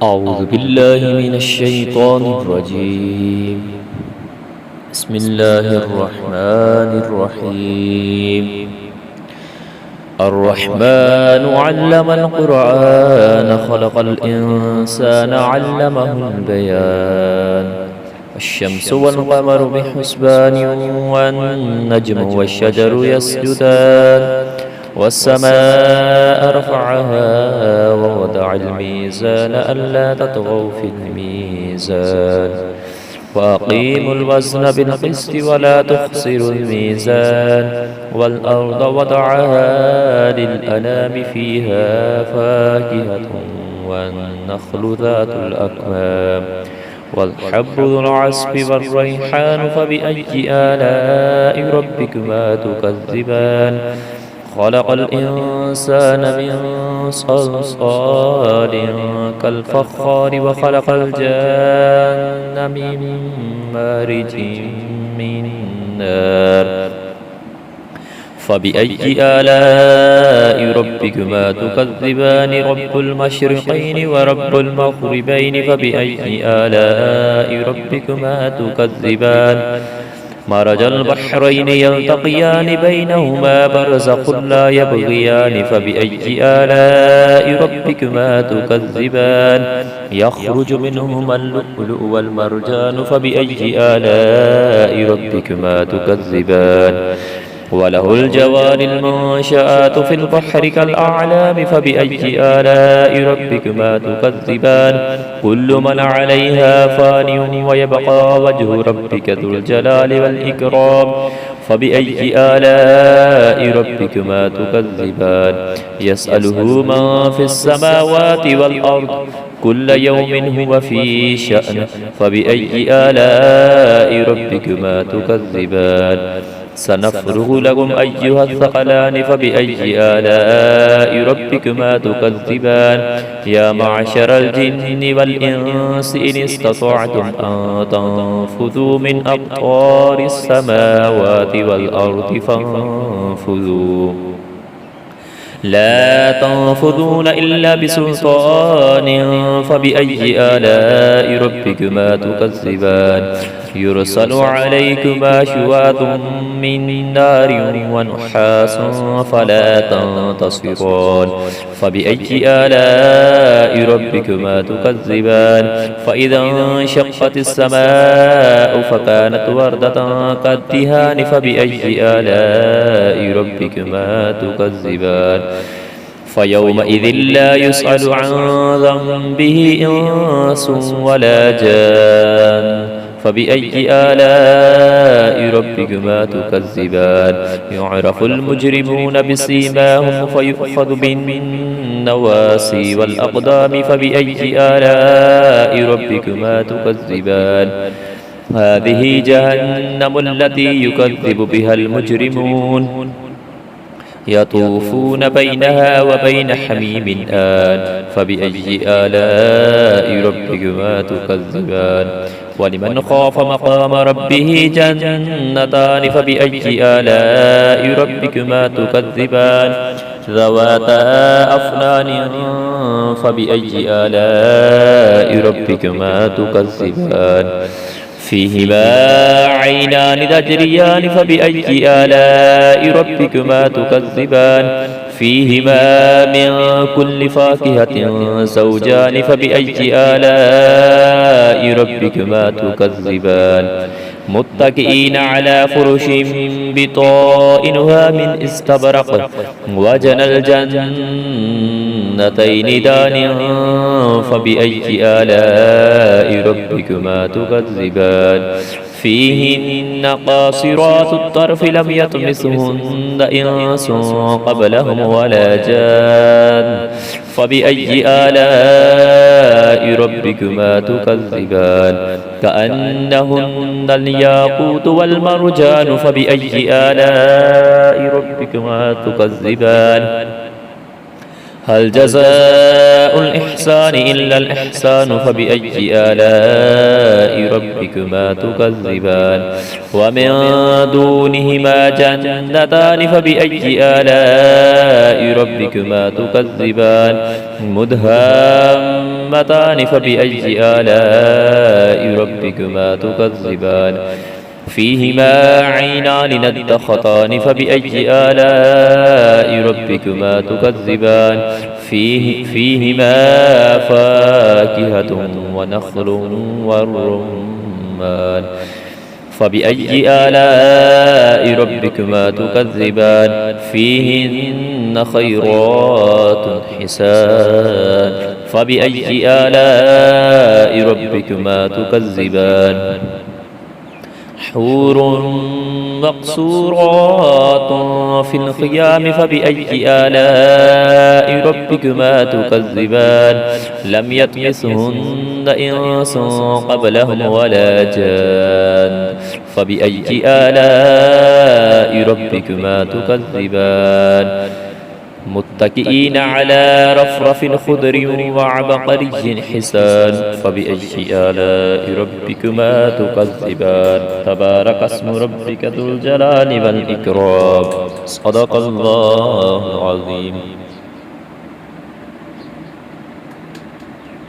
أعوذ بالله من الشيطان الرجيم. بسم الله الرحمن الرحيم. الرحمن علم القرآن خلق الإنسان علمه البيان. الشمس والقمر بحسبان والنجم والشجر يسجدان والسماء رفعها ووضع الميزان ألا تطغوا في الميزان وأقيموا الوزن بالقسط ولا تخسروا الميزان والأرض وضعها للأنام فيها فاكهة والنخل ذات الأكمام والحب ذو العصف والريحان فبأي آلاء ربكما تكذبان خلق الإنسان من صلصال كالفخار وخلق الجان من مارج من نار فبأي آلاء ربكما تكذبان رب المشرقين ورب المغربين فبأي آلاء ربكما تكذبان مرج البحرين يلتقيان بينهما برزخ لا يبغيان فبأي آلاء ربكما تكذبان يخرج منهما اللؤلؤ والمرجان فبأي آلاء ربكما تكذبان وله الجوار المنشآت في البحر كالأعلام فبأي آلاء ربكما تكذبان كل من عليها فان ويبقى وجه ربك ذو الجلال والإكرام فبأي آلاء ربكما تكذبان يسأله من في السماوات والأرض كل يوم هو في شأن فبأي آلاء ربكما تكذبان سنفرغ لكم أيها الثقلان فبأي آلاء ربكما تكذبان يا معشر الجن والإنس إن استطعتم أن تنفذوا من أقطار السماوات والأرض فانفذوا لا تنفذون إلا بسلطان فبأي آلاء ربكما تكذبان يرسل عليكما شواظ من نار ونحاس فلا تنتصران فبأي آلاء ربكما تكذبان فإذا انشقت السماء فكانت وردة كالدهان فبأي آلاء ربكما تكذبان فيومئذ لا يسأل عن ذنبه إنس ولا جان فبأي آلاء ربكما تكذبان يعرف المجرمون بسيماهم فيؤخذ بالنواسي والأقدام فبأي آلاء ربكما تكذبان هذه جهنم التي يكذب بها المجرمون يطوفون بينها وبين حميم آن فبأي آلاء ربكما تكذبان ولمن خاف مقام ربه جنتان فبأي آلاء ربكما تكذبان ذواتا أفنان فبأي آلاء ربكما تكذبان فيهما عينان تجريان فبأي آلاء ربكما تكذبان فيهما من كل فاكهة زوجان فبأي آلاء ربكما تكذبان متكئين على فرش بطائنها من استبرق وجنى الجنتين دان فبأي آلاء ربكما تكذبان فيهن قاصرات الطرف لم يطمثهن إنس قبلهم ولا جان فبأي آلاء ربكما تكذبان كأنهن الياقوت والمرجان فبأي آلاء ربكما تكذبان هل جزاء الإحسان إلا الإحسان فبأي آلاء ربكما تكذبان ومن دونهما جنتان فبأي آلاء ربكما تكذبان مدهامتان جنتان فبأي آلاء ربكما تكذبان فيهما عينان نضختان فبأي آلاء ربكما تكذبان فيهما فاكهة ونخل والرمان فبأي آلاء ربكما تكذبان فيهن خيرات حسان فبأي آلاء ربكما تكذبان حور مقصورات في الخيام فبأي آلاء ربكما تكذبان لم يطمثهن إنس قبلهم ولا جان فبأي آلاء ربكما تكذبان متكئين على رفرف خضر وعبقري حسان فبأي آلاء ربكما تكذبان تبارك اسم ربك ذو الجلال والإكرام صدق الله العظيم.